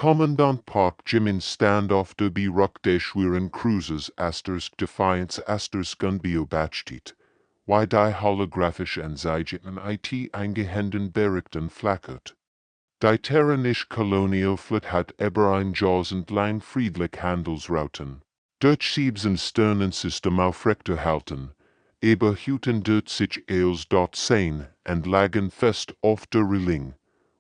Kommandant Park Jimin Standoff der Rock der schweren Cruisers Defiance Unbeobachtet, wie die holographische Anzeigen IT eingehenden Berichten flackert. Die terranische Kolonialflotte hat über ein Jahrzehntelang friedlich Handelsrouten durch sieben Sternensystem aufrechterhalten, überhüten dort sich als dort sein und lagen fest auf der Reling,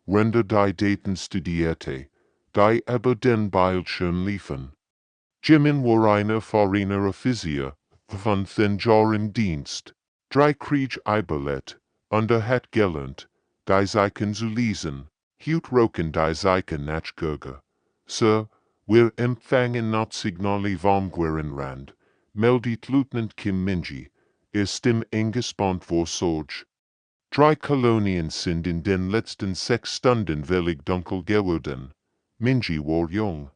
render die Daten studierte, die über den Bildschirm liefen. Jimin war ein erfahrener Offizier von 10 Jahren Dienst, 3 Krieg überlebt, und hat gelernt, die Zeichen zu lesen, hielt roken die Zeichen nachgurge. Sir, wir empfangen not Signale vom Rand, meldet Lieutenant Kim Minji, Stim eingespannt vor Sorge. 3 Kolonien sind in den letzten 6 Stunden völlig dunkel geworden. Minji war jung.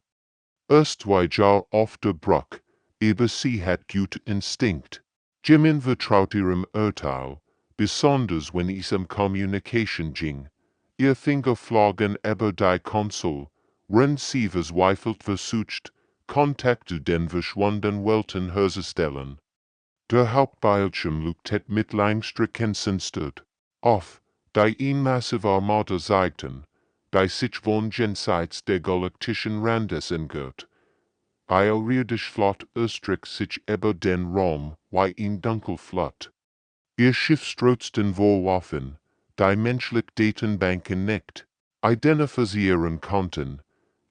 Erst 2 Jahre auf der Brücke, aber sie hat gut Instinkt. Jimin vertraut ihrem Urteil, besonders wenn es Communication ging. Ihr Finger flogen über die Konsole, wenn sie verzweifelt versucht, Kontakt zu den verschwundenen Welten herzustellen. Der Hauptbildschirm leuchtet mit Langstreckensenstert auf, die ein massive Armada zeigten, die sich von jenseits der galaktischen Randes entgört. Ioridisch Flott erstreckt sich über den Raum wie ein Dunkelflott. Ihr Schiff strotzten vorwaffen, die menschliche Datenbanken nicht identifizieren konnten.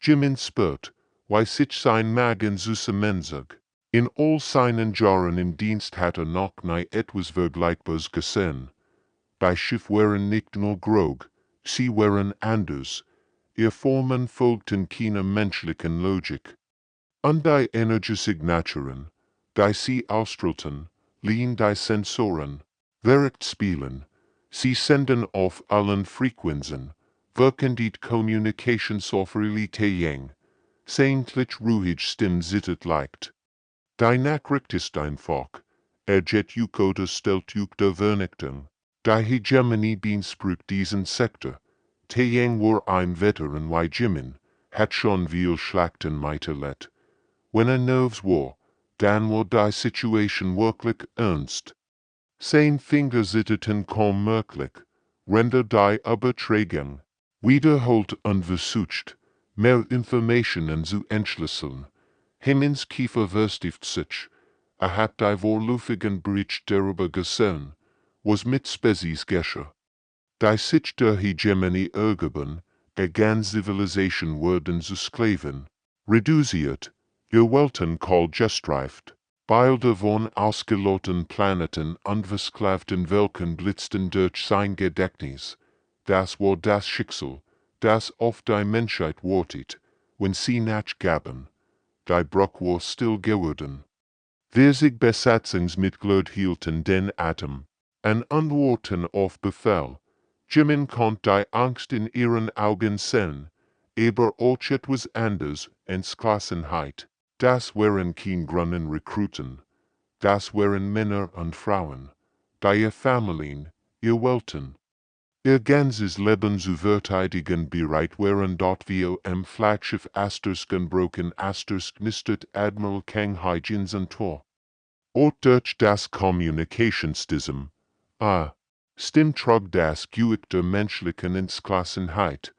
Jimin spürt, wie sich sein Magen zusammenzog. In all seinen Jahren im Dienst hat noch nie etwas Vergleichbares gesehen. Die Schiff waren nicht nur grog, sie waren anders. Ihr Formen folgten keiner menschlichen Logik. Und die Energiesignaturen, die sie ausstrahlten, liehen die Sensoren, während spielen. Sie senden auf allen Frequenzen, wirken die Kommunikationssoftware seintlich ruhig Stimm zittert leicht. Die Nachricht ist einfach, jet oder stellt der Vernichtung. Die Hegemonie beansprucht diesen Sektor. Taeyang war ein Veteran wie Jimin, hat schon viel Schlachten miterlebt. Wenn nervös war, dann war die Situation wirklich ernst. Sein Finger zitterten kaum merklich, render die Übertragung wiederholt und versucht, mehr Informationen zu entschlüsseln. Hemins Kiefer verstieft sich, hat die vorläufigen Bericht darüber gesehen, was mit Spezies geschah. Die sich der Hegemonie ergeben, ganz Zivilisation wurden zu Sklaven, reduziert, ihr Welten kalt gestreift, Bilder von ausgeloten Planeten und versklavten Völkern blitzten durch sein Gedächtnis. Das war das Schicksal, das auf die Menschheit wartet, wenn sie nachgaben. Die Bruch war still geworden. 40 Besatzungsmitglieder hielten den Atem, und antworten auf Befehl. Jimin konnte die Angst in ihren Augen sehen, aber auch etwas anders, Entschlossenheit. Das waren kein Grunnen Rekruten. Das waren Männer und Frauen, die ihr Familien, ihr Welten, ihr ganzes Leben zu verteidigen bereit waren. Dort wie am Flaggschiff gebrochen knistert Admiral Kang Haijins an Tor. Auch durch das Kommunikationssystem, stimmt trug das Gewicht der menschlichen Entschlossenheit.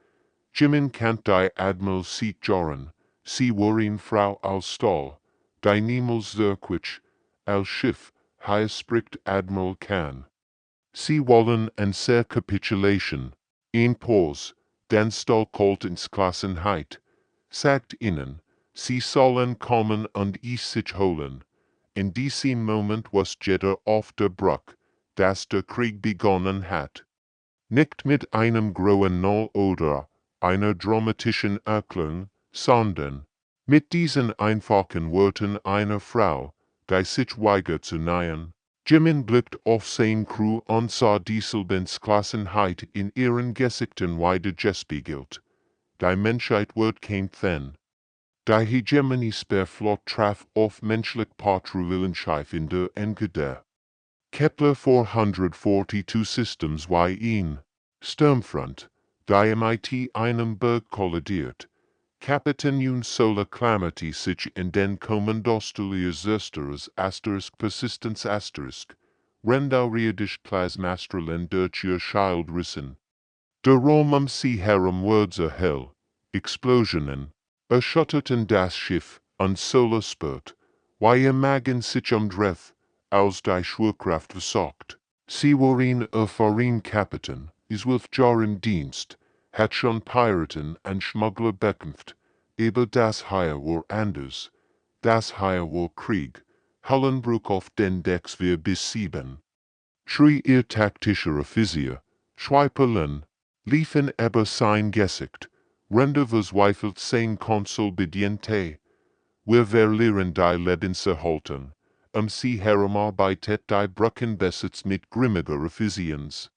Jimin kennt die Admiral sieht Joran, sie war eine Frau aus Stahl, die niemals wirklich, als Schiff, spricht Admiral Khan. Sie wollen an der Kapitulation, in Pause, den Stahl kalt Entschlossenheit, sagt ihnen, sie sollen kommen und es sich holen. In diesem Moment was jeder auf der Brücke, dass der Krieg begonnen hat. Nicht mit einem grauen Null oder einer dramatischen Erklärung, sondern mit diesen einfachen Worten einer Frau, die sich weigert zu nähern. Jimin blickt auf sein Crew und sah dieselbe Entschlossenheit in ihren Gesichtern widergespiegelt. Die Menschheit wird kämpfen. Die Hegemonie Sperrflott traf auf menschlich Patrouillenschiff in der Engadin. Kepler 442 Systems wie ein Sturmfront, die mit einem Berg kollidiert, Kapiten un sola calamity sich in den kommandostuliers Österes asterisk persistence asterisk, rendauriedisch plasmastralen durch ihr Child rissen. Der Romum sie herum words a hell, explosionen, erschütterten das Schiff, un sola spurt, wie imagin sich dreth, aus die Schwerkraft versagt. Sie waren farin Kapiten, is with jar im Dienst, hat schon Piraten und Schmuggler bekämpft, aber das hier war anders, das hier war Krieg, Hallenbruch auf den Decks wir bis 7. Schrie ihr taktischer Offizier, Schweiperlen, liefen aber sein Gesicht, render verzweifelt sein Konsolbediente, wir verlieren die Lebenserhaltung, sie herumarbeitet die Brückenbesitz mit grimmiger Effizienz.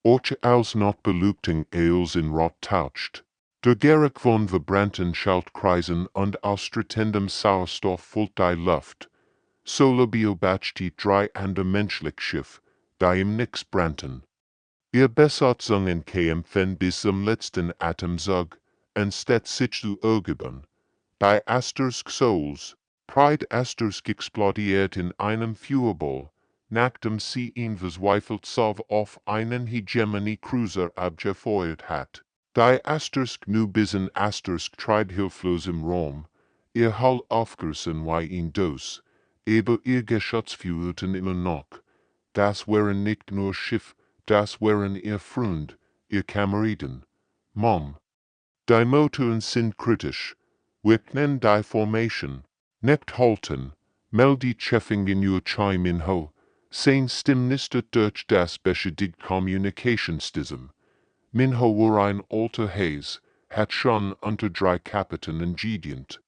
Och als not belugting eels in rot taucht. Der Geruch von verbrannten Schaltkreisen und austretendem Sauerstoff füllt die Luft. Sola beobachtet drei ander menschlich Schiff, die im Nix brannten. Ihr Besatzungen kämpfen bis zum letzten Atemzug, anstatt sich zu ergeben. Die Asterisk Souls, Pride Asterisk explodiert in einem Feuerball, nachdem sie ihn verzweifelt auf einen Hegemony-Cruiser abgefeuert hat. Die Asterisk nu bisen Asterisk tried hilflos im Raum, ihr Hull aufgerissen wie ihn dos, aber ihr Geschütz führten immer noch. Das waren nicht nur Schiff, das waren ihr Freund, ihr Kameraden. Mom. Die Motoren sind kritisch. Wir können die Formation nicht halten, meldet Cheffing in ihr Chime in ho, sein Stimmnister durch das beschädigt Kommunikationssystem. Minho war ein alter Hayes, hat schon unter drei Kapiten engedient.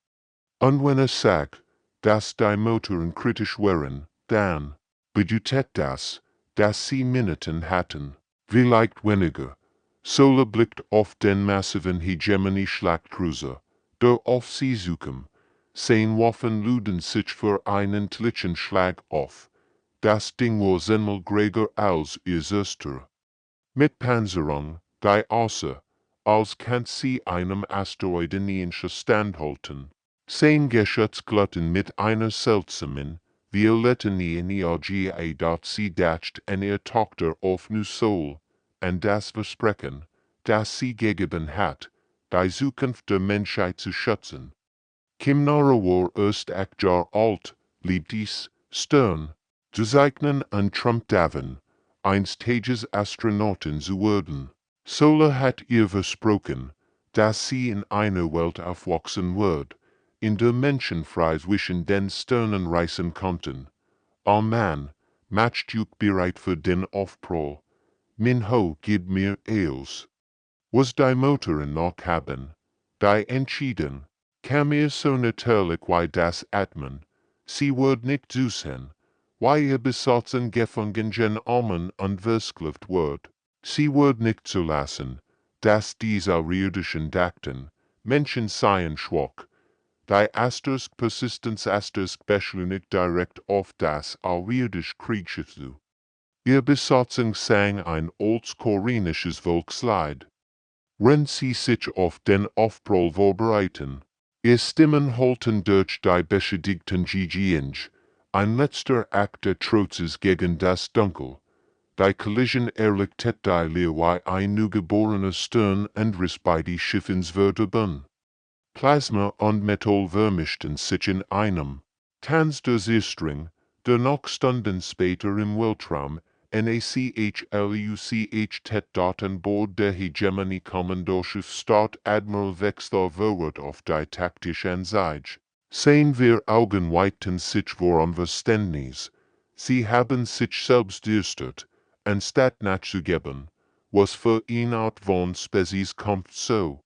Und wenn sagt, dass die Motoren kritisch waren, dann bedeutet das, dass sie Minuten hatten, vielleicht weniger. Sola blickt auf den massiven Hegemony-Schlachtcruiser, der auf sie suchen. Sein Waffen luden sich für einen tlichen Schlag auf. Das Ding war zehnmal größer als ihr Söster. Mit Panzerung, die außer, als kann sie einem Asteroidenischen standhalten. Sein Geschütz glutten mit einer seltsamen, violetten Energie, dort sie dacht en ihr Tochter auf nu Sol, und das Versprechen, das sie gegeben hat, die Zukunft der Menschheit zu schützen. Kimnara war erst 8 Jahre alt, liebt dies, stern, zu zeichnen und Trump daven, einstägiges Astronauten zu werden. Sola hat ihr versprochen, dass sie in einer Welt aufwachsen wird, in der Menschen frei zwischen den Sternen reisen konnten. Oh Mann, macht euch bereit für den Aufprall. Minho, gib mir Eels. Was die Motoren noch haben, die entschieden, kam ihr so natürlich wie das Atmen, sie wird nicht zu sein, wie ihr Besatzen gefangen gen Almen und versklavt wird. Sie wird nicht zulassen, dass diese außerirdischen dachten, Menschen seien schwach. Die Asterisk Persistence Asterisk beschleunigt direkt auf das außerirdische Kriegsschiff zu. Ihr Besatzung sang ein oldschorenisches Volkslied. Wenn sie sich auf den Aufprall vorbereiten, ihr Stimmen halten durch die beschädigten GGNG, ein letzter Akt der Trotzes gegen das Dunkel. Die Collision erlichtet die Leer wie ein neugeborener Stern und riss beide Schiffensvertebern. Plasma und Metall vermischten sich in einem. Tanz der Seestring, der noch Stunden später im Weltraum, NACHLUCH dort an Bord der Hegemony-Kommandoschiff Start Admiral Wexler verwirrt auf die taktische Anzeige. Sehen wir Augen weiten sich vor Verständnis. Sie haben sich selbst düstert, anstatt nachzugeben, was für ihn Art von Spezies kommt so.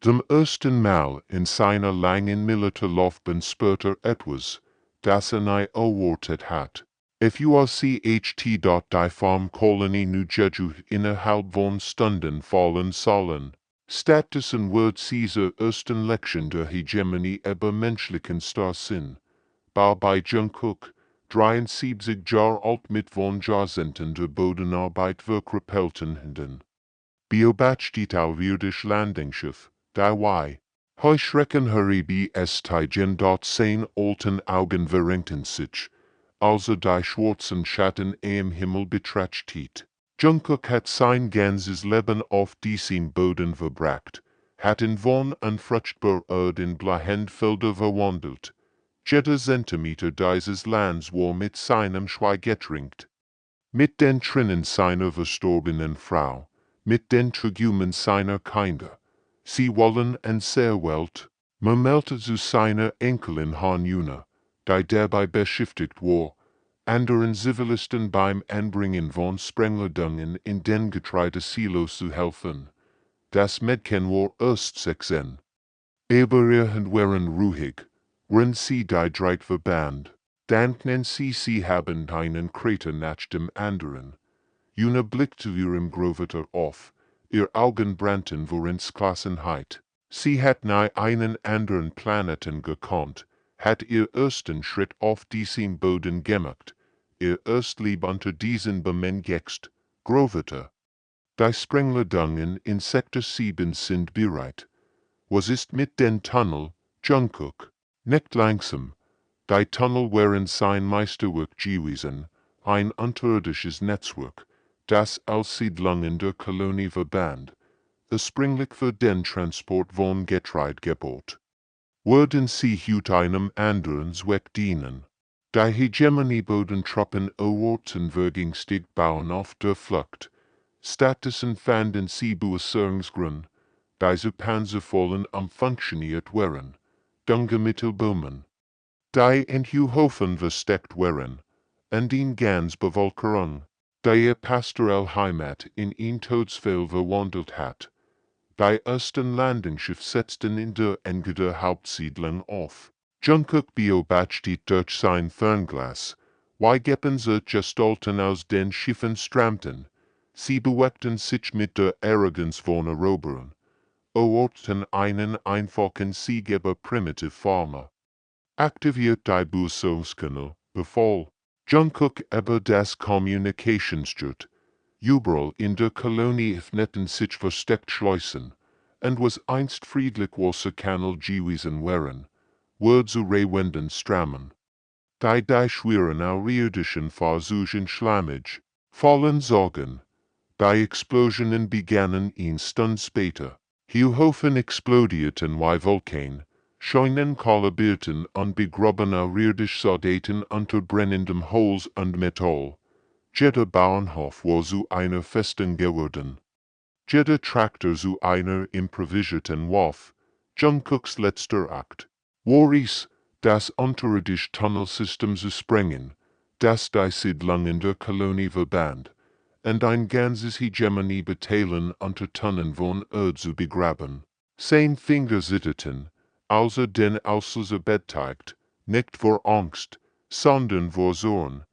Zum ersten Mal in seiner langen Militärlaufbahn spürte etwas, das nie erwartet hat. HFY-Geschichte die Farmkolonie nu Jeju innerhalb von Stunden fallen sollen. Stattdessen wird Caesar ersten Lektion der Hegemonie über menschlichen Starrsinn. Bei Jungkook, 73 Jahre alt mit von Jahrzehnten der Bodenarbeit verkrüppelten Händen. Beobachtet außerirdisch Landingsschiff, die Heuschrecken hurribi es tigen dort sein olten Augen verrenken sich, also die schwarzen Schatten am Himmel betrachtet. Jungkook hat sein ganzes Leben auf diesem Boden verbracht, hat in von unfruchtbar in Blahendfelder verwandelt. Jeder Zentimeter dieses Lands war mit seinem Schweig getrinkt. Mit den Tränen seiner verstorbenen Frau, mit den Tragödien seiner Kinder. Sie wollen en sehr Welt, meldete zu seiner Enkelin Hanjuna, die dabei beschäftigt war, anderen Zivilisten beim Anbringen von Sprengladungen in den Getreidesilos zu helfen. Das Mädchen war erst 16. Aber ihre waren ruhig, wenn sie die Dreit verband. Dankten sie haben einen Krater nach dem anderen. Juna blickte ihrem Groveter auf, ihr Augen brannten vor Entschlossenheit. Sie hat nahe einen anderen Planeten gekonnt, hat ihr ersten Schritt auf diesem Boden gemacht, ihr Erstlieb unter diesen bemängelst, Groveter. Die Sprengladungen in Sektor 7 sind bereit. Was ist mit den Tunnel, Jungkook? Nicht langsam. Die Tunnel waren sein Meisterwerk gewesen, ein unterirdisches Netzwerk, das als Siedlung in der Kolonie verband, ursprünglich für den Transport von Getreide gebaut. Würden sie heute einem anderen Zweck dienen? Die Hegemoniebodentruppen eroberten vergünstigt bauen auf der Flucht. Stattdessen fanden sie Beäußerungsgrund, diese panzervollen funktioniert waren, Dungemittelböhmen. Die in Hofen versteckt waren, und in ganz Bevölkerung, die ihr pastorell Heimat in ein Todesfall verwandelt hat. Die ersten Landungsschiff setzten in der Engeder Hauptsiedlung auf. Jungkook beobachtet durch sein Fernglas, wie Gepense Gestalten aus den Schiffen strammten. Sie bewegten sich mit der Arroganz von Eroberern, eroberten einen einfachen Seegeber primitive Farmer. Aktiviert die Beäußerungskanal, befahl Jungkook über das Kommunikationsjet. Überall in der Kolonie öffneten sich versteckt Schleusen, und was einst friedlich Wasserkanal gewesen waren, wurde zu Rehwenden strammen. Die schweren außerirdischen Fahrzeugen schlammig, fallen Sorgen. Die Explosionen begannen eine Stunde später. Hofen explodierten wie Vulkan. Scheunen kollabierten und begrubben außerirdische Soldaten unter brennendem Holz und Metall. Jeder Bauernhof war zu einer Festung geworden. Jeder Traktor zu einer improvisierten Waffe. Jungkooks letzter Akt war es, das unterirdische Tunnelsystem zu sprengen, das die Siedlung in der Kolonie verband, und ein ganzes Hegemonie-Bataillon unter Tonnen von Erde zu begraben. Sein Finger zitterten, als den Auslöser betätigt, nicht vor Angst, sondern vor Zorn.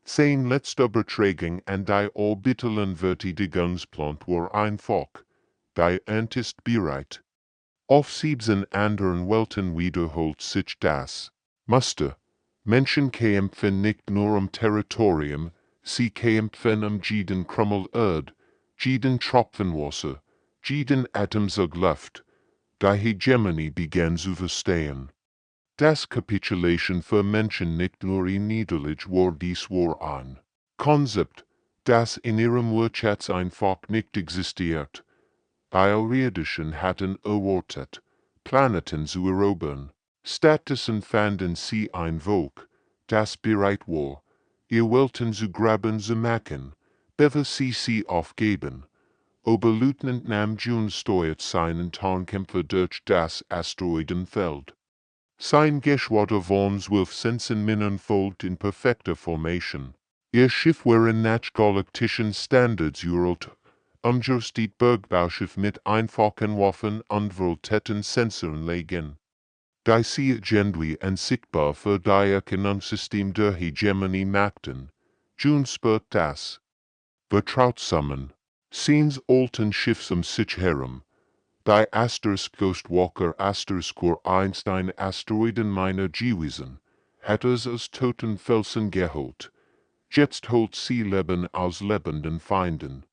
Sein letzter Betragung an die orbitalen Verteidigungsplan war einfach. Die Ant ist bereit. Auf 7 anderen Welten wiederholt sich das Muster. Menschen kämpfen nicht nur Territorium, sie kämpfen jeden Krümmel Erde, jeden Tropfen Wasser, jeden Atemzug Luft. Die Hegemonie begann zu verstehen. Das Capitulation für Menschen nicht nur in Niederlage war dies war ein Konzept, das in ihrem Wirtschafts einfach nicht existiert. Die Außerirdischen hatten erwartet, Planeten zu erobern. Stattdessen fanden sie ein Volk, das bereit war, ihr Welten zu graben zu machen, bevor sie aufgeben. Oberleutnant Nam Jun steuert seinen Tarnkämpfer durch das Asteroidenfeld. Sein Geschwader von 12 Sensenmännern folgt in perfekter Formation. Ihr Schiff war nach galaktischen Standards uralt, umgerüstet Bergbauschiff mit einfachen Waffen und volteten Sensoren legen. Die sie irgendwie unsichtbar für die Erkennungssystem der Hegemonie machten. Jun spürt das. Vertraut zusammen. Seins alten Schiffs sich herum. Die Ghostwalker Einstein Asteroidenminer gewesen, hat es aus toten Felsen geholt. Jetzt holt sie Leben aus lebenden Feinden.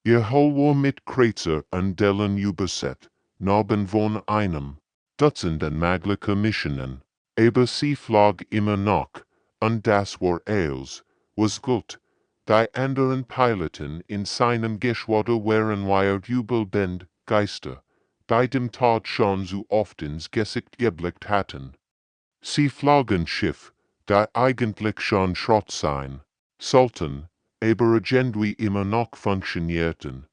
Ihr Hull war mit Kreuzer und Dellen übersät, Narben von einem Dutzend en magelijke missionen, aber sie vlog immer noch, und das war alles, was gut. Die anderen Piloten in seinem Geschwader waren wired jubelbend Geister, die dem Tod schon so oft ins Gesicht geblickt hatten. Sie flogen Schiff, die eigentlich schon Schrott sein sollten, aber irgendwie immer noch funktionierten.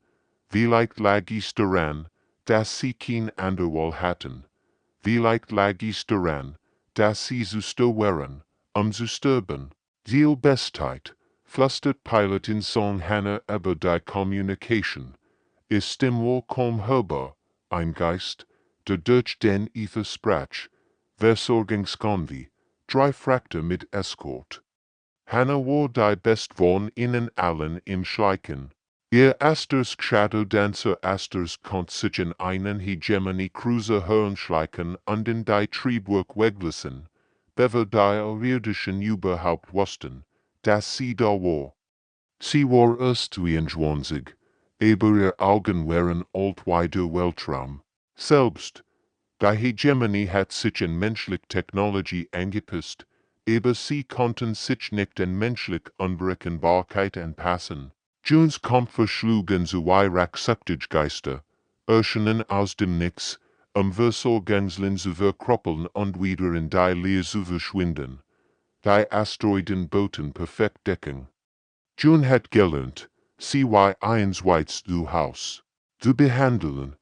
Vielleicht lag es daran, dass sie kein Anderwahl hatten. Vielleicht lag es daran, dass sie zu still waren, zu sterben. Die Bestheit, flüstert Pilotin Song Hannah über die Communication. Ist dem wohl kaum hörbar, ein Geist, der durch den Ether sprach, Versorgungskonvoi, 3 Frakte mit Escort. Hannah war die best von ihnen allen im Schleichen. Ihr erstes Shadowdancer erstes konnte sich in einen Hegemony-Cruiser herumschleichen und in die Triebwerk weglassen, bevor die irdischen überhaupt wussten, dass sie da war. Sie war erst 22, aber ihre Augen waren alt wie der Weltraum. Selbst, die Hegemony hat sich in menschliche Technologie angepasst, aber sie konnten sich nicht in menschliche Unberechenbarkeit anpassen. Junes Kämpfer schlugen zwei Geister, erschienen aus dem Nix, Versorgungslin zu verkroppeln und wieder in die Leere zu verschwinden. Die Asteroiden boten perfekt Deckung. June hat gelernt, CY1 Whites du Haus zu behandeln.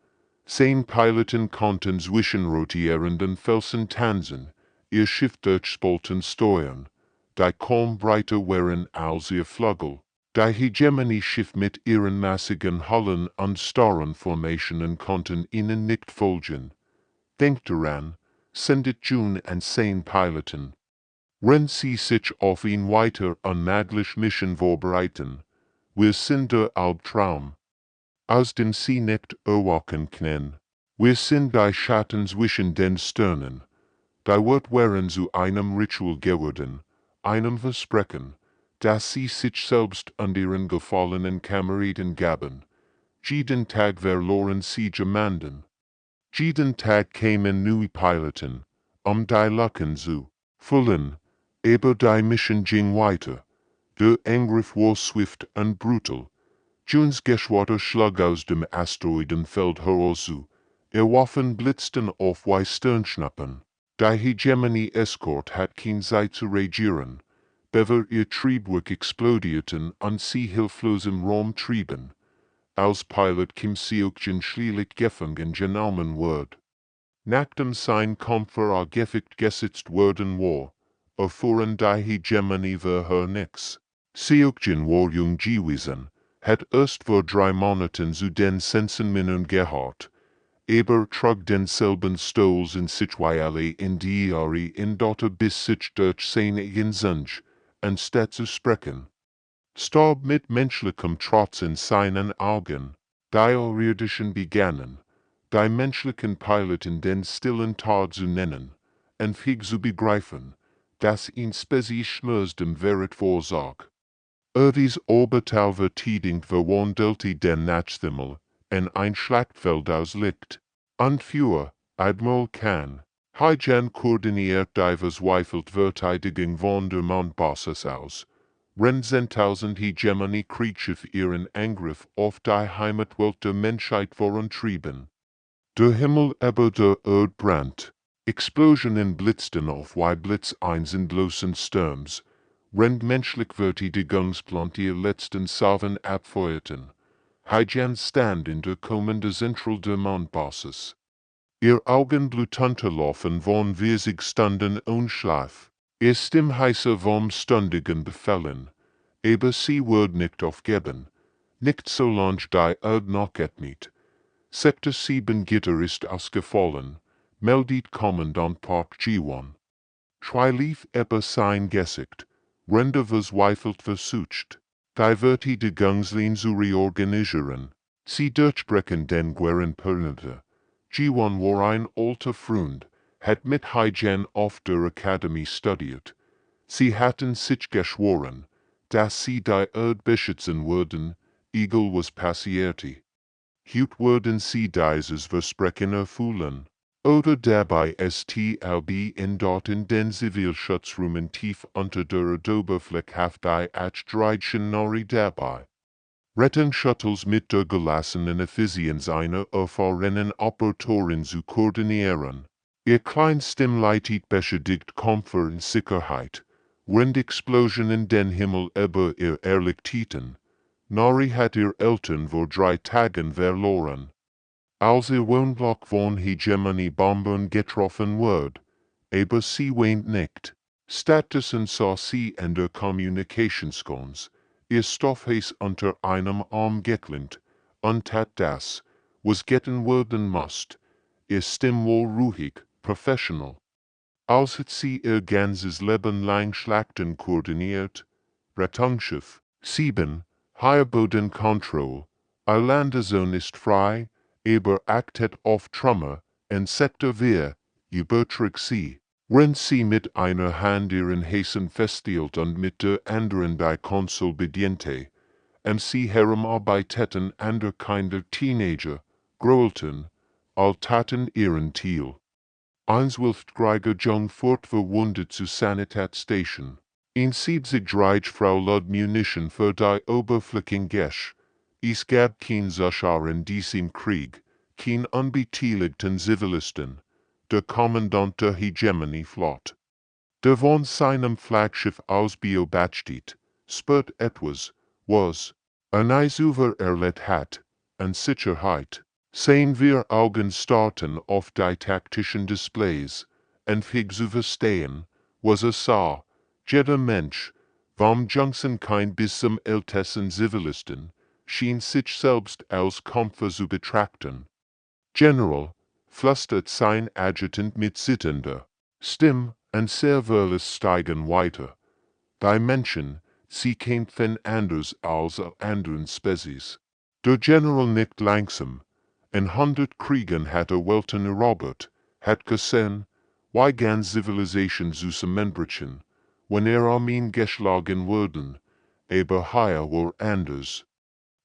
Sein Piloten konnten zwischen rotierenden Felsen tanzen, ihr Schiff durchspalten steuern, die kaum breiter waren als ihr Flügel. Die Hegemony-Schiff mit ihren massigen Hallen und starren Formationen konnten ihnen nicht folgen. Denkt daran, sendet June an sein Piloten. Wenn sie sich auf ihn weiter unmöglich Mission vorbereiten, wir sind der Albtraum, aus dem sie nicht erwachen können. Wir sind die Schatten zwischen den Sternen. Die Wort waren zu einem Ritual geworden, einem Versprechen, dass sie sich selbst und ihren gefallenen Kameraden gaben. Jeden Tag verloren sie jemanden. Jeden Tag kamen neue Piloten, die Lücken zu füllen, aber die Mission ging weiter. Der Angriff war swift und brutal. Junes Geschwader schlug aus dem Asteroidenfeld heraus, ihr Waffen blitzten auf wie Sternschnuppen. Die Hegemony-Escort hat keine Zeit zu reagieren, bevor ihr Triebwerk explodierten und sie hilflos im Raum trieben. Als Pilot kim sie auch schließlich gefangen genommen wird. Nachdem sein Kämpfer gefickt gesetzt worden war, erfuhren die Hegemony für nix. Sie auch war jung gewesen, hat erst vor 3 Monaten zu den Sensenmännern gehört, aber trug denselben Stolz in sich alle in die Jahre in Dotter bis sich durch seine Gensung, anstatt zu sprechen. Starb mit menschlichem Trotz in seinen Augen, die irdischen begannen, die menschlichen Piloten den stillen Tod zu nennen, und fig zu begreifen, dass ihn Spezie Schmers dem Verit vorsag. Dies Orbital verteidigt verwandelte den Nachthimmel in ein Schlachtfeld aus Licht. Und für Admiral Khan, Hijan koordiniert die verzweifelt Verteidigung von der Mondbasis aus. Rennzehntausend Hegemony-Kriegsschiff ihren Angriff auf die Heimatwelt der Menschheit vorantrieben. Der Himmel über der Erde brannt. Explosionen blitzten auf wie Blitz eins in bloßen Sturms. Rennt menschlich Verteidigungsplan ihr letzten Saven abfeuerten. Hijan stand in der kommende Zentral der Mondbasis. Ihr Augen blutunterlaufen von wir sich standen und Schlaf. Ihr Stimm heiße vom stündigen Befehlen. Aber sie wird nicht aufgeben. Nicht solange die Erde noch etmet. Sektor 7 Gitter ist ausgefallen, meldet Kommandant Park G1. Schweilief über sein Gesicht, Rende verzweifelt versucht, die Verteidigungslin zu reorganisieren. Sie durchbrechen den Guerren Perimeter. G1 war ein alter Freund, hat mit Hijan auf der Akademie studiert. Sie hatten sich geschworen, dass sie die Erde beschützen würden, egal was passierte. Heute würden sie dieses Versprechen erfüllen. oder dabei STLB in den Zivilschutzräumen tief unter der Oberfläche HFY Dreidchen Nori dabei. Rettungsshuttles mit der gelassenen Effizienz einer erfahrenen Operatorin zu koordinieren. Ihr Kleinstimm leitet beschädigt Komfort und Sicherheit, während Explosionen den Himmel über ihr erlichteten. Nori hat ihr Eltern vor 3 Tagen verloren. Als ihr Wohnblock von Hegemony-Bombern getroffen wird, aber sie weint nicht. Stattdessen sah sie in der Kommunikationskunst ihr Stoffhaus unter einem Arm geklemmt, und tat das, was getan werden musste, ihr Stimme wohl ruhig, professional. Als hat sie ihr ganzes Leben lang Schlachten koordiniert, Rettungsschiff, 7, Bodenkontrolle, ihr Landezone ist frei, aber achtet auf Trümmer, Insekten wir, überträgt sie. Wenn sie mit einer Hand ihren Häsen festhielt und mit der anderen die Konsole bediente, sie herumarbeiteten andere Kinder Teenager, grölten, taten ihren Thiel. 1,5-jähriger Jung fortverwundet zu Sanitätsstation. 1,73 Frau Lud Munition für die Oberflächengesch. Es gab kein Zuschauer in diesem Krieg, kein unbeteiligten Zivilisten. Der Kommandant der Hegemony-Flotte, der von seinem Flaggschiff aus beobachtet, spürt etwas, was Eisuver erlebt hat, an Sicherheit. Sehen wir Augen starten auf die taktischen Displays, fähig zu verstehen, was sah. Jeder Mensch, vom Jüngsten kein bis zum ältesten Zivilisten, schien sich selbst als Kämpfer zu betrachten. General, flüstert sein Adjutant mit zitternder Stimme, und Serverless steigen weiter. Die Menschen, sie kämpfen anders als anderen Spezies. Der General nickt langsam. In 100 Kriegen hat Welten erobert, hat gesehen, wie ganz Zivilisation zusammenbrechen, wenn Armeen geschlagen wurden, aber hier war anders.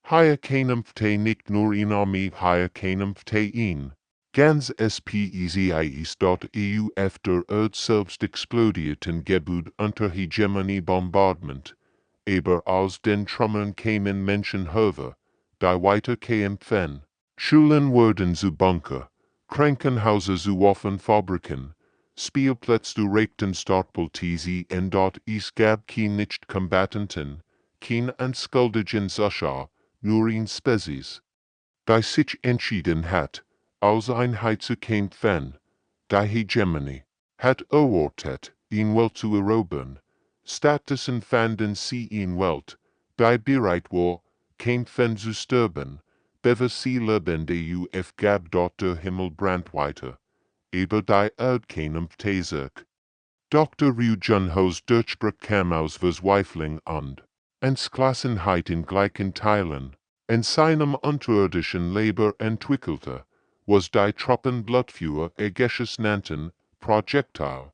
Hier kämpfte nicht nur in Armee, hier kämpfte ihn. Ganz spezies.eu efter Erd selbst explodierten Gebäude unter Hegemonie-Bombardment, aber aus den Trümmern kämen Menschenhöfe, die weiter kämpfen. Schulen wurden zu Bunker, Krankenhäuser zu Waffenfabriken, Spielplätze zu rechten Startplätze und dort es gab kein Nicht-Combattanten, kein unschuldigen Zuschauer, nur ein Spezies, die sich entschieden hat, als Einheit zu kämpfen. Die Hegemony hat erwartet, ihn Welt zu erobern. Stattdessen fanden sie in Welt, die bereit war, kämpfen zu sterben. Bever sie lebende UF gab dort der Himmel brandt weiter. Aber die Erd kämpfte sich. Dr. Rue Junhos Durchbruch kam aus Verzweiflung und Entschlossenheit in gleichen Teilen. In seinem unterirdischen Leber entwickelte, was die Truppenblattführer Aegis nannten, Projektil,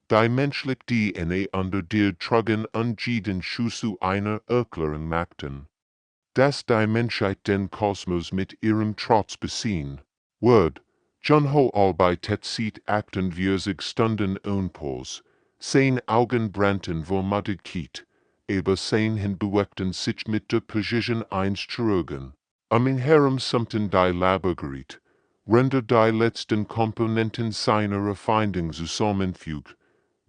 die menschlich DNA unter der trugen und jeden Schuss zu einer Erklärung machten. Dass die Menschheit den Kosmos mit ihrem Trotz besehen wird, Junho arbeitet seit 48 Stunden unpause, sein Augen brannten vor Müdigkeit, aber sein hinbewegten sich mit der Precision eines Chirurgen. In Herem summten die Laborgerät, render die letzten Komponenten seiner Erfindung zusammenfügt,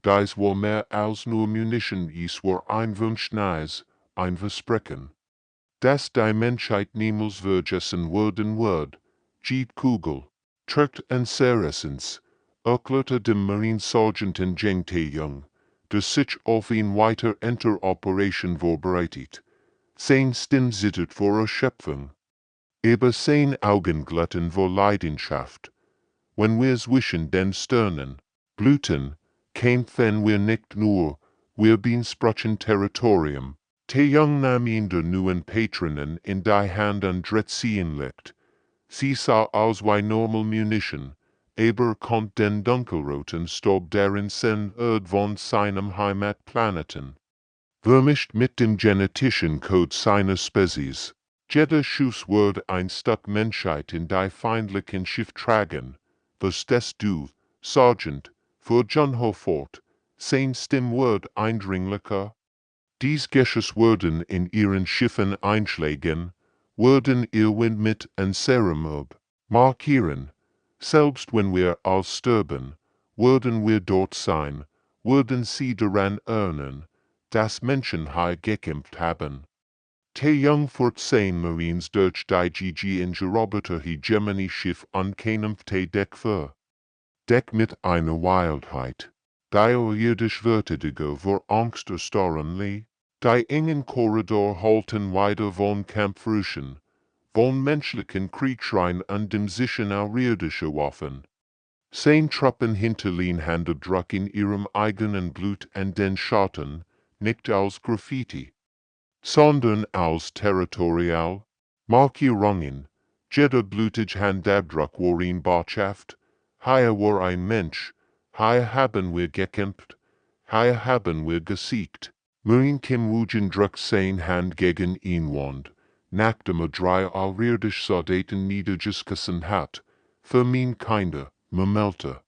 dies war mehr als nur Munition, es war ein Wunsch nahes, ein Versprechen. Dass die Menschheit niemals vergessen werden wird, Kugel, trägt en Seressens, erklärte dem Marine Sergeant Jeng Tae-Jung, der sich auf ihn weiter Interoperation vorbereitet. Sein Stimm zittert vor Erschöpfung. Aber sein Augen glätten vor Leidenschaft. Wenn wir zwischen den Sternen bluten, kämpfen wir nicht nur, wir besprechen Territorium. Tae-Jung nahm ihn der neuen Patronin in die Hand und dreht legt. Sie sah aus wie normal Munition, aber kommt den dunkelroten Staub darin sen von seinem Heimatplaneten. Vermischt mit dem genetischen Code seiner Spezies. Jeder Schuss wird ein Stück Menschheit in die feindlichen Schiff tragen, was des du, Sergeant, für John Hofort, sein Stimmwort eindringlicher. Dies Gesches wurden in ihren Schiffen einschlagen, wurden ihr Wind mit en Ceremob markieren, selbst wenn wir all sterben, würden wir dort sein, würden sie daran erinnern, dass Menschen hier gekämpft haben. Te Jungfurt sein Marines durch die GG in geroboter Hegemony Schiff ankämpfte Deck für. Deck mit einer Wildheit, die irdisch würdige vor Angst erstarren lie. Die engen Korridor halten weiter von Kampfrüchen, von menschlichen Kriegschreien an dem sichern irdische Waffen. Sein Truppen hinterliehen Handabdruck in ihrem eigenen Blut an den Schatten, nicht als Graffiti, sondern als territorial Markierungen. Jeder blutige Handabdruck worin Botschaft, hier war ein Mensch, hier haben wir gekämpft, hier haben wir gesiegt. Muin Kim Wujen Druck sein Hand gegen ihn wand, nachdem drei alrirdisch Soldaten niedergeschossen hat, für mein Kinder, meldete.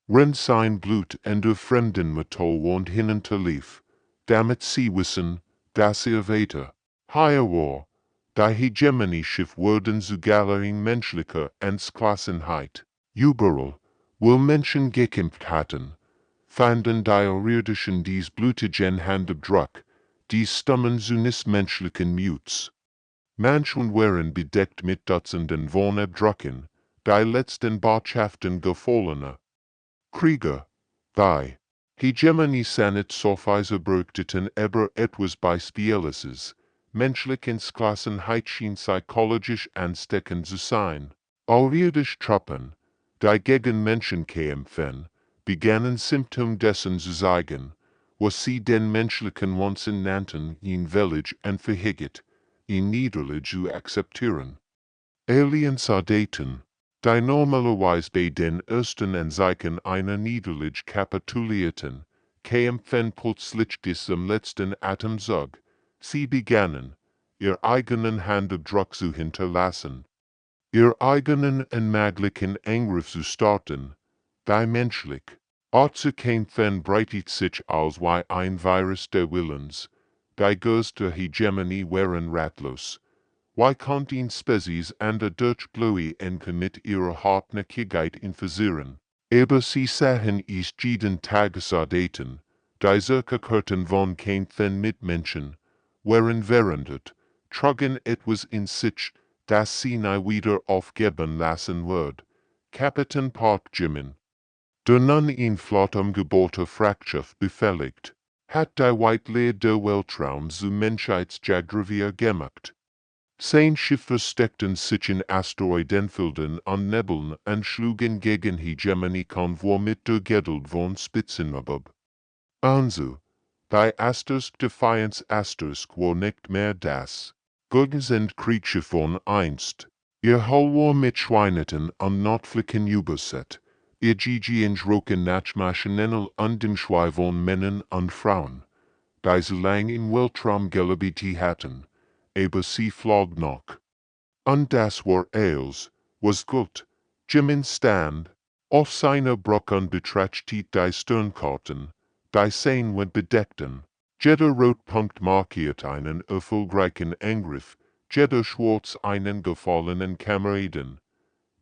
Renn sein Blut en der fremden Metall wand hinterlief, damit sie wissen, dass weiter. Hier war, die Hegemony-Schiff wurden zu Galerien menschlicher Entsklassenheit. Überall, wo Menschen gekämpft hatten, fanden die irdischen dies blutigen Handabdruck, dies stammen zu menschlichen Muts. Manchen waren bedeckt mit Dutzenden von Abdrucken, die letzten Botschaften gefallener Krieger, die Hegemony sanet Sci-Fi bergteten aber etwas Beispielles, menschlichen Klassenheit schien psychologisch ansteckend zu sein. Irdische Truppen, die gegen Menschen kämpfen, begannen Symptom dessen zu zeigen, was sie den menschlichen Wahnsinn nannten, ihn village und verhegt, ihn niederlich zu akzeptieren. Alien-Soldaten, die normalerweise bei den ersten Anzeichen einer Niederlage kapitulierten, kämpfen plötzlich bis zum letzten Atemzug. Sie begannen, ihr eigenen Handabdruck zu hinterlassen, ihr eigenen unmöglichen Angriff zu starten, die menschlich zu kämpfen breitet sich als wie ein Virus der Willens, die Geister der Hegemonie waren ratlos. Wie konnte ihn Spezies an der Durchblühe enke mit ihrer Hartnäckigkeit infizieren? Aber sie sahen es jeden Tag Soldaten, die circa Kurten von Kämpfen mit Menschen, waren verwundet, trugen etwas in sich, das sie nie wieder aufgeben lassen wird. Kapitän Park Jimin, der nun in flottumgebohrter Frachtschiff befehligt, hat die Whitelehre der Weltraum zu Menschheitsgeografie gemacht. Sein Schiff versteckten sich in Asteroidenfeldern an Nebeln und schlugen gegen Hegemony-Konvoi mit der Geduld von Spitzenmabub. Also, die Asterisk Defiance Asterisk war nicht mehr das Gurgensend Kriegsschiff von einst. Ihr Hull war mit Schweineten an Nordflicken überset. Ihr Roken nach maschinell an dem Schwei von Männern und Frauen, die so lang im Weltraum gelebt hatten, aber sie flog noch. Und das war alles, was gut. Jimin stand, auf seiner Brücke betrachtet die Sternkarten, die sein Wind bedeckten. Jeder Rotpunkt markiert einen erfolgreichen Angriff, jeder schwarz einen gefallenen Kameraden.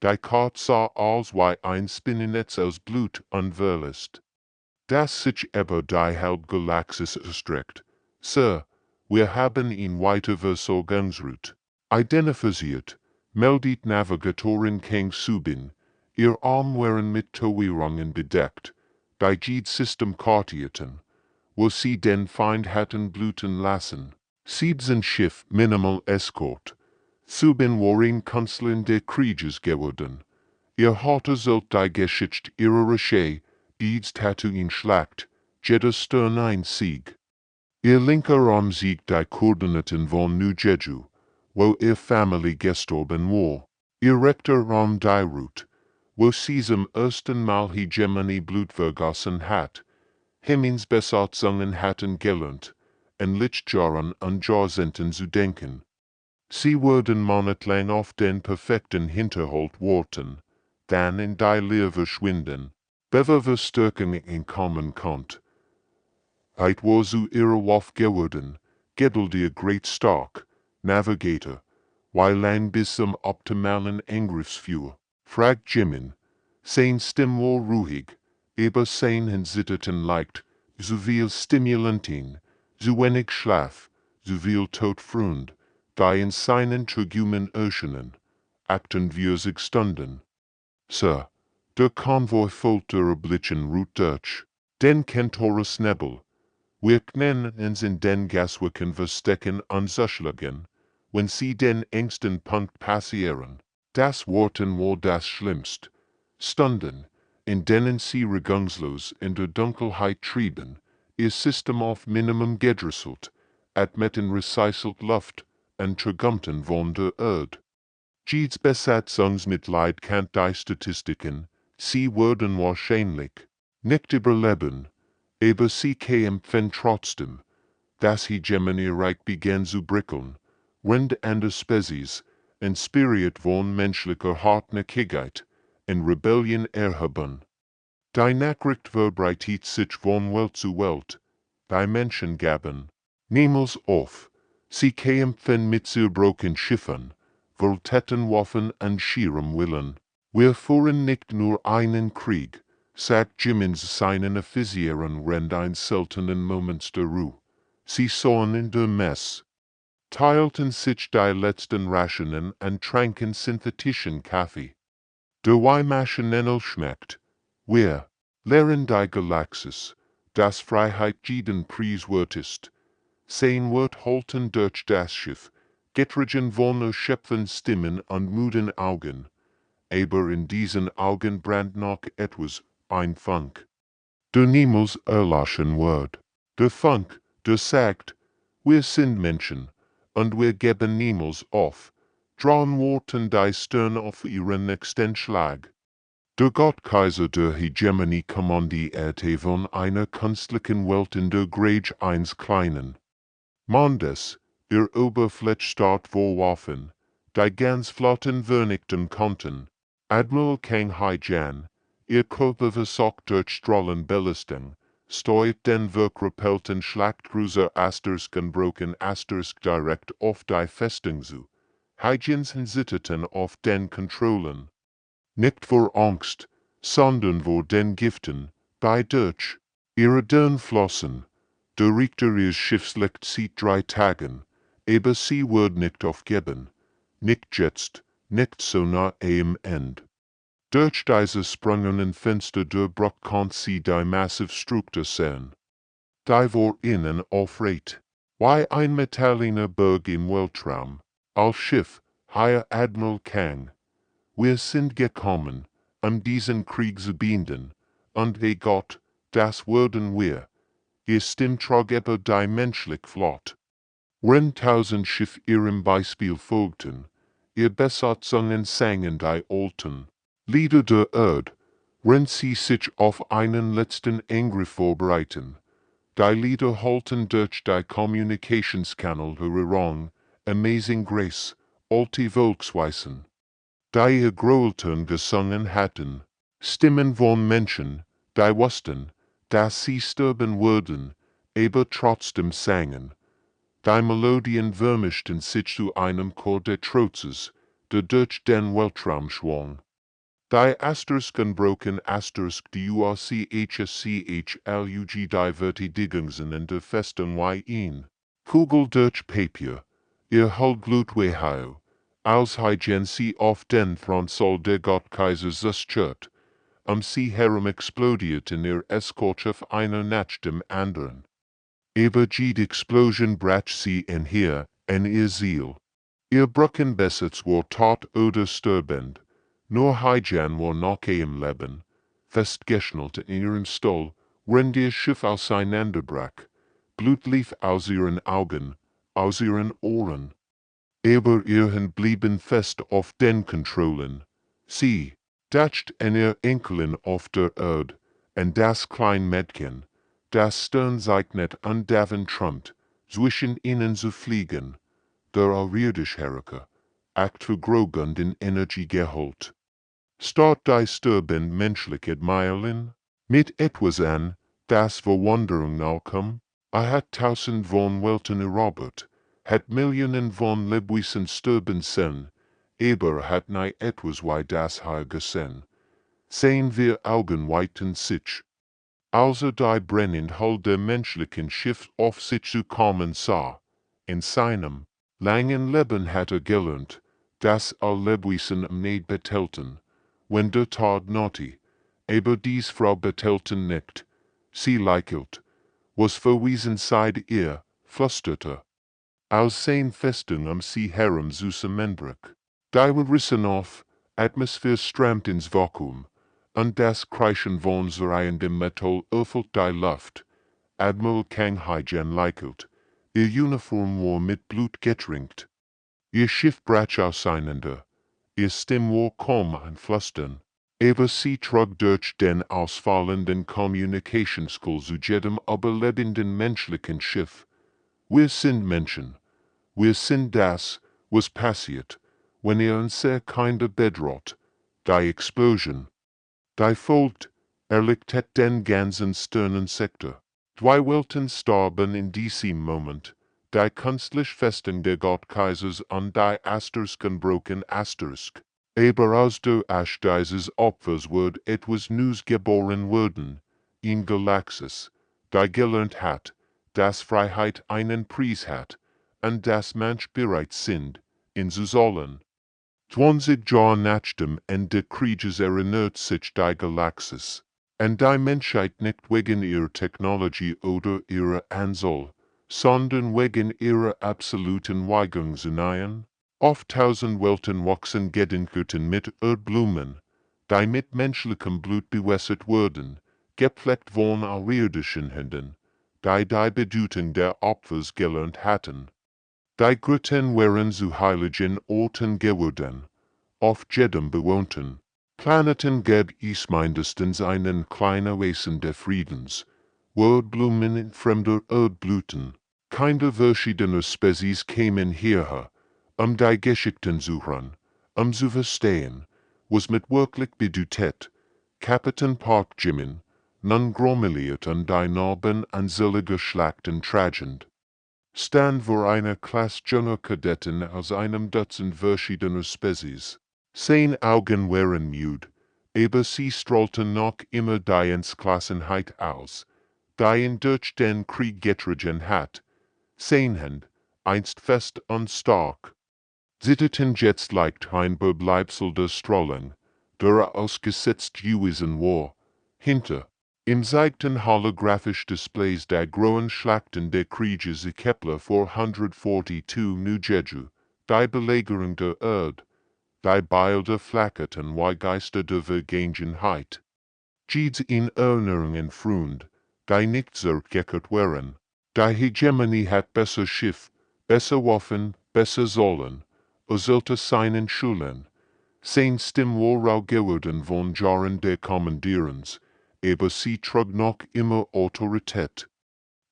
Die Karte sah aus wie ein Spinnennetz aus Blut und Wollust. Das sich aber die Halbgalaxis erstreckt. Sir, wir haben ihn weiter Versorgungsroute identifiziert, meldet Navigatorin Kang Subin. Ihr Arm waren mit Towierungen bedeckt, die System kartierten, wo sie den Feind hatten bluten lassen. 17 Schiff Minimal Escort. Subin waren Kanzlerin der Krieges geworden. Ihr hatte sollt die Geschichte ihrer Reche, jetzt hatte ihn schlacht, jeder Stern ein Sieg. Ihr linker Arm siegt die Koordinaten von New Jeju, wo ihr Familie gestorben war. Ihr rechter Arm die Route, wo sie zum ersten Mal Hegemony Blut vergossen hat. Hemmings Besatzungen hatten gelernt, en Lichtjahren an Jahrzehnten zu denken. Sie wurden monatelang auf den perfekten Hinterhalt warten, dann in die Leer verschwinden. Bever verstärken in common kont. Het was u ihre Waf geworden, gedel der great stark, navigator, weiland bis zum optimalen Angriffsführer. Frag Jimin, sein Stimm war ruhig, aber sein Hensitterten leicht, so viel Stimulantin, so wenig Schlaf, so viel Todfreund, da in seinen Turgumen Oceanen, acten wir sich stunden. Sir, der Konvoi folgt der Oblitzen Route Dutch, den Kentorus Nebel, wir können uns in den Gaswerken verstecken anzuschlagen, wenn sie den engsten Punkt passieren. Das Worten war das Schlimmst. Stunden, in denen sie regungslos in der Dunkelheit trieben, ihr System auf Minimum gedrosselt, admitten recycelt Luft, und Tragumten von der Erde. Jedes Besatzungsmitleid kennt die Statistiken, sie wurden wahrscheinlich nicht überleben, aber sie kämpfen trotzdem. Das Hegemoniereich begann zu brickeln, Rind an der Spezies, inspiriert von menschlicher Hartnäckigkeit, in Rebellion erheben. Die Nachricht verbreitet sich von Welt zu Welt, die Menschen gaben niemals auf, sie kämpfen mit zerbrochenen Schiffen, volteten Waffen an schierem Willen. Wir führen nicht nur einen Krieg, sagt Jimmins seinen Offizieren während eines seltenen Moments der Ruhe. Sie sahen in der Mess, teilten sich die letzten Rationen und tranken synthetischen Kaffee. Der Maschinell schmeckt. Wir lehren die Galaxis, das Freiheit jeden Preiswert ist. Sein Wort halten durch das Schiff, getrieben von erschöpften Stimmen und müden Augen. Aber in diesen Augen brannt noch etwas, ein Funk. Der niemals erloschen wird. Der Funk, der sagt, wir sind Menschen, und wir geben niemals auf, drauen Worten die Stirn auf ihren nächsten Schlag. Der Gottkaiser der Hegemonie kommandierte von einer künstlichen Welt in der Grage eines kleinen Mondes, ihr Oberflächstaat vor Waffen, die ganz Flotten vernichten konnten. Admiral Kang Hai-Jan, ihr Körper versorgt durch Strahlenbelastung, steuert den verkrüppelten Schlachtcruiser Broken direkt auf die Festung zu. Hai-Jans Hensitterten auf den Kontrollen. Nicht vor Angst, sondern vor den Giften, bei Durch. Ihre Dörn flossen. Der Richter ihres Schiffs liegt seit 3 Tagen, aber sie wird nicht aufgeben. Nicht jetzt, nicht so nah am Ende. Durch diese sprungenen Fenster durchbruch kann sie die massive Struktur sehen. Die war innen aufrecht, wie ein metallener Berg im Weltraum. Als Schiff, Herr Admiral Kang. Wir sind gekommen, diesen Krieg zu beenden, und hey Gott, das werden wir. Ihr Stimm trug über die menschliche Flott. Wenn 1000 Schiff ihrem Beispiel folgten, ihr Besatzungen sangen die alten Lieder der Erde, wenn sie sich auf einen letzten Angriff vorbereiten. Die Lieder halten durch die Communications-Kanal herang, Amazing Grace, alte Volksweisen. Die ihr Grolten gesungen hatten, Stimmen von Menschen, die wussten, dass sie sterben würden, aber trotzdem sangen. Die Melodien vermischten sich zu einem Chor der Trotzes, der durch den Weltraum schwang. Die broken die URCHSCHLUG Vertigungen in der Festung in Kugel durch Papier, ihr Hullblut wehau, als Hygen sie auf den Thronsaal der Gottkaiser zerstört, sie herum explodiert in ihr Eskortschiff einer nach dem anderen. Aber jede Explosion brach sie in ihr Ziel. Ihr Brückenbesitz war tot oder sterbend. Nur Hygen war noch im Leben, festgeschnallt in ihrem Stall, wenn ihr Schiff auseinanderbrach. Blut lief aus ihren Augen, aus ihren Ohren. Aber ihr Hand blieben fest auf den Kontrollen. Sie dacht in ihr Enkelin auf der Erde, und das kleine Mädchen, das Stern sich nicht andauernd trummt, zwischen ihnen zu fliegen, der Aurirdisch Herrke, act für Grogund in Energie geholt. Start die Sturben menschlich admiren? Mit etwas an, das Verwunderung nachkommt? Hat tausend von Welten erobert, hat Millionen von Lebewesen sterben sehen, aber hat nie etwas wie das hier gesehen. Sehen wir Augenweiten sich. Also die brennend Hull der menschlichen Schiff auf sich zu kommen sah. In seinem langen Leben hat gelernt, dass all Lebewesen nicht betelten, wenn der Tod nötig, aber dies Frau betelten nicht. Sie lächelt, was verwiesen seid ihr, flüsterte. Aus sein Festung sie herum süße Menbrück. Die rissen auf, Atmosphäre strammt ins Vakuum, und das Kreischen von zerreihendem Metall erfüllt die Luft. Admiral Kang Haijan lächelt, ihr Uniform war mit Blut getränkt. Ihr Schiff brach auseinander, ihr Stimme war kaum ein Flüstern. Aber sie trug durch den ausfallenden Kommunikationskuhl zu jedem überlebenden menschlichen Schiff. Wir sind Menschen. Wir sind das, was passiert, wenn ihr unser Kinder bedroht. Die Explosion. Die folgt, erlichtet den ganzen Sternensektor. Zwei Welten starben in diesem Moment. Die künstlich Festung der Gottkaisers an die Asterisken broken Asterisk. Aber aus der Asche dieses Opfers wird etwas Neues geboren werden, in Galaxis, die gelernt hat, dass Freiheit einen Preis hat, und dass manch bereit sind, ihn zu sollen. 20 Jahre nach dem Ende Krieges erinnert sich die Galaxis, und die Menschheit nicht wegen ihrer Technologie oder ihrer Anzahl, sondern wegen ihrer absoluten Weigerung zu nähen. Oft tausend Welten wachsen gedenkerten mit Erdblumen, die mit menschlichem Blut bewässert wurden, gepflegt von arirdischen Händen, die Bedeutung der Opfers gelernt hatten. Die Grotten waren zu heiligen Orten geworden, auf jedem bewohnten Planeten gab es mindestens einen kleinen Wesen des Friedens, Erdblumen in fremder Erdblüten. Keine verschiedener Spezies kämen hierher, die Geschichten zu hören, zu verstehen, was mit wirklich bedeutet. Kapitän Park Jimin, nun grommeliert an die Narben anselliger Schlachten tragend. Stand vor einer Klasse junger Kadetten aus einem Dutzend verschiedener Spezies. Sein Augen waren müde, aber sie strahlten noch immer die Entschlossenheit aus, die ihn durch den Krieg getragen hat. Sein Hand, einst fest und stark, zitterten jetzt leicht ein Verbleibsel der Strahlung, der ausgesetzt gewesen war. Hinter ihm zeigten holographisch Displays der großen Schlachten der Krieges Kepler 442 New Jeju, die Belagerung der Erde, die Bilder flackerten wie Geister der Vergangenheit. Jedes in Erinnerungen fründ, die nicht zurückgekehrt waren. Die Hegemonie hat besser Schiff, besser Waffen, besser Säulen, sollte seinen Schulen. Sein Stimme war rau geworden von Jahren der Kommandierens, aber sie trug noch immer Autorität.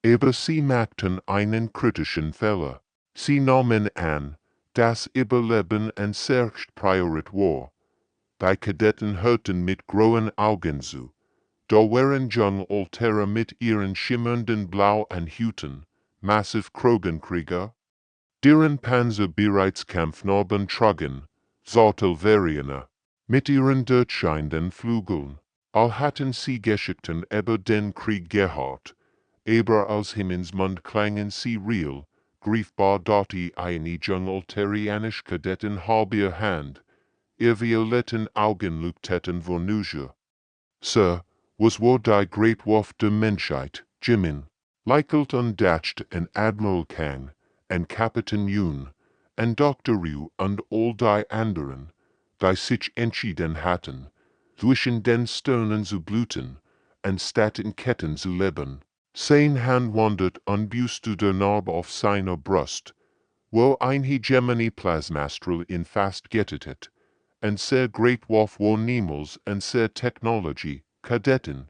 Aber sie machten einen kritischen Fehler. Sie nahmen an, dass Überleben ein Sercht Priorit war. Die Kadetten hörten mit grauen Augen zu. Da waren junge Alterer mit ihren schimmernden blauen Hüten, massiv Krogenkrieger, deren Panzer bereits Kampfnarben trugen, Sartelveriener, mit ihren durchscheinenden Flügeln. All hatten sie Geschichten über den Krieg gehört, aber aus Himmelsmund klangen sie real, greifbar dort eine junge Alterianisch Kadetten halber Hand, ihr violetten Augen leuchteten von Neugier. Sir, was war die Great Wurf der Menschheit, Jimin? Lächelt und dacht an Admiral Kang, an Kapitän Yoon, an Dr. Ryu und all die anderen, die sich entschieden hatten, zwischen den Sternen zu blüten, anstatt in Ketten zu leben. Sein Hand wandert unbewusst der Narbe auf seiner Brust, wo ein Hegemony-Plasmastral in fast gettet, und sehr Great Wurf war niemals an sehr Technology, Kadetten.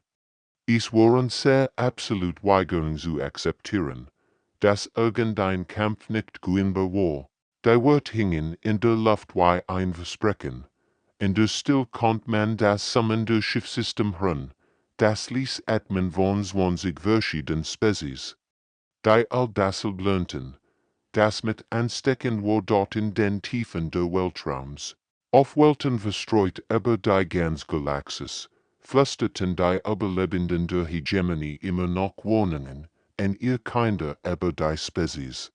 Es waren sehr absolut Weigerung zu akzeptieren, dass irgendein Kampf nicht gewinnbar war. Die Wort hingen in der Luft wie ein Versprechen, In der Still konnt man das summende Schiffssystem hören, das ließ atmen von 20 verschieden Spezies. Die all das lernten, das mit anstecken war dort in den Tiefen der Weltraums. Auf Welten verstreut über die ganze Galaxis, flüsterten die Überlebenden der Hegemonie immer noch Warnungen, en ihr Kinder über die Spezies.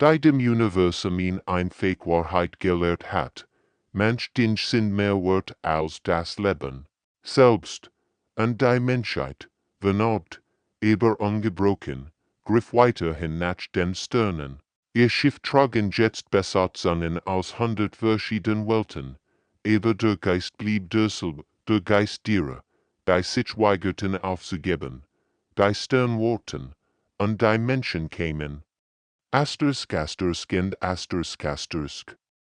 Die dem Universum in Fake Wahrheit gelehrt hat, manch Ding sind mehr wert als das Leben selbst, und die Menschheit, vernarbt, aber ungebrochen, griff weiterhin nach den Sternen. Ihr Schiff trugen jetzt Besatzungen aus 100 verschiedenen Welten, aber der Geist blieb derselbe, der Geist derer, die sich weigerten aufzugeben, die Stern warten, und die Menschen kämen. Asterisk and asterisk asterisk.